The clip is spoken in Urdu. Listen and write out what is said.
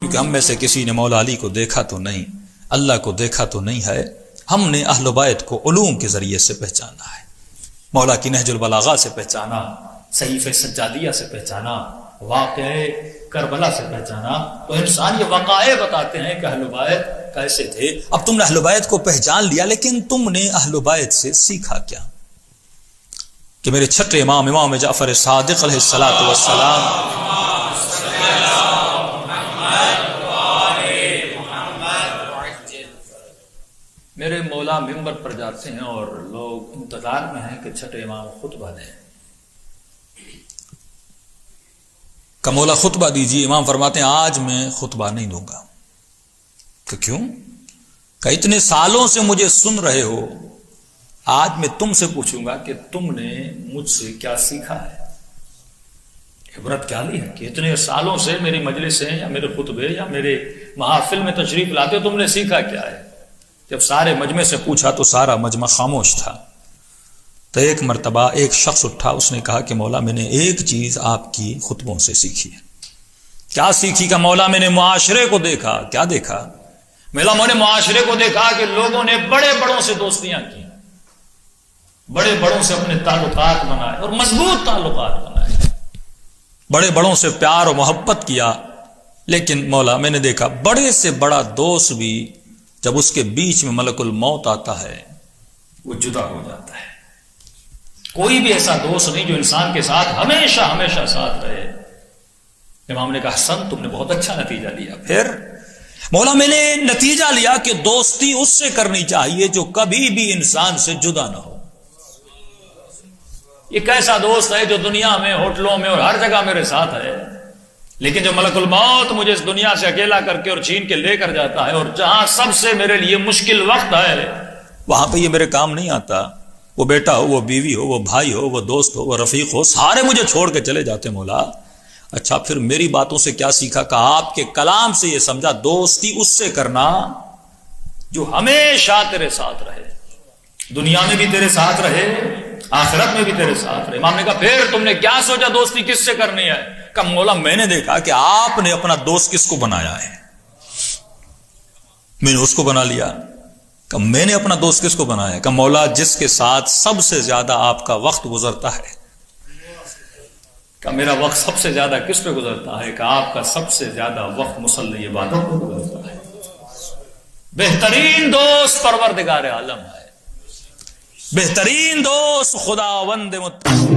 کیونکہ ہم میں سے کسی نے مولا علی کو دیکھا تو نہیں، اللہ کو دیکھا تو نہیں ہے، ہم نے اہل بیت کو علوم کے ذریعے سے پہچانا ہے، مولا کی نہج البلاغہ سے پہچانا، صحیفہ سجادیہ سے پہچانا، واقعہ کربلا سے پہچانا۔ تو انسان یہ وقائع بتاتے ہیں کہ اہل بیت کیسے تھے۔ اب تم نے اہل بیت کو پہچان لیا، لیکن تم نے اہل بیت سے سیکھا کیا؟ کہ میرے چھٹے امام جعفر صادق علیہ الصلوۃ والسلام میرے مولا ممبر پر جاتے ہیں اور لوگ انتظار میں ہیں کہ چھٹے امام خطبہ دیں۔ کہ مولا خطبہ دیجیے، امام فرماتے ہیں آج میں خطبہ نہیں دوں گا۔ کہ کیوں؟ کہ اتنے سالوں سے مجھے سن رہے ہو، آج میں تم سے پوچھوں گا کہ تم نے مجھ سے کیا سیکھا ہے، عبرت کیا لی ہے کہ اتنے سالوں سے میری مجلس ہیں یا میرے خطبے یا میرے محافل میں تشریف لاتے ہو، تم نے سیکھا کیا ہے؟ جب سارے مجمع سے پوچھا تو سارا مجمع خاموش تھا۔ تو ایک مرتبہ ایک شخص اٹھا، اس نے کہا کہ مولا میں نے ایک چیز آپ کی خطبوں سے سیکھی ہے۔ کیا سیکھی؟ کا مولا میں نے معاشرے کو دیکھا۔ کیا دیکھا؟ مولا میں نے معاشرے کو دیکھا کہ لوگوں نے بڑے بڑوں سے دوستیاں کی، بڑے بڑوں سے اپنے تعلقات بنائے اور مضبوط تعلقات بنائے، بڑے بڑوں سے پیار و محبت کیا، لیکن مولا میں نے دیکھا بڑے سے بڑا دوست بھی جب اس کے بیچ میں ملک الموت آتا ہے وہ جدا ہو جاتا ہے۔ کوئی بھی ایسا دوست نہیں جو انسان کے ساتھ ہمیشہ ہمیشہ ساتھ رہے۔ امام نے کہا حسن تم نے بہت اچھا نتیجہ لیا۔ پھر مولا میں نے نتیجہ لیا کہ دوستی اس سے کرنی چاہیے جو کبھی بھی انسان سے جدا نہ ہو۔ یہ کیسا دوست ہے جو دنیا میں ہوٹلوں میں اور ہر جگہ میرے ساتھ ہے، لیکن جو ملک الموت مجھے اس دنیا سے اکیلا کر کے اور چھین کے لے کر جاتا ہے، اور جہاں سب سے میرے لیے مشکل وقت ہے وہاں پہ یہ میرے کام نہیں آتا، وہ بیٹا ہو، وہ بیوی ہو، وہ بھائی ہو، وہ دوست ہو، وہ رفیق ہو، سارے مجھے چھوڑ کے چلے جاتے۔ مولا اچھا پھر میری باتوں سے کیا سیکھا؟ کہ آپ کے کلام سے یہ سمجھا دوستی اس سے کرنا جو ہمیشہ تیرے ساتھ رہے، دنیا میں بھی تیرے ساتھ رہے، آخرت میں بھی تیرے ساتھ رہے۔ امام نے کہا پھر تم نے کیا سوچا دوستی کس سے کرنی ہے؟ کہ مولا میں نے دیکھا کہ آپ نے اپنا دوست کس کو بنایا ہے، میں نے اس کو بنا لیا۔ کہ میں نے اپنا دوست کس کو بنایا؟ کہ مولا جس کے ساتھ سب سے زیادہ آپ کا وقت گزرتا ہے۔ کہ میرا وقت سب سے زیادہ کس پہ گزرتا ہے؟ کہ آپ کا سب سے زیادہ وقت مصلی عبادت پہ گزرتا ہے۔ بہترین دوست پروردگار عالم ہے، بہترین دوست خداوند متعال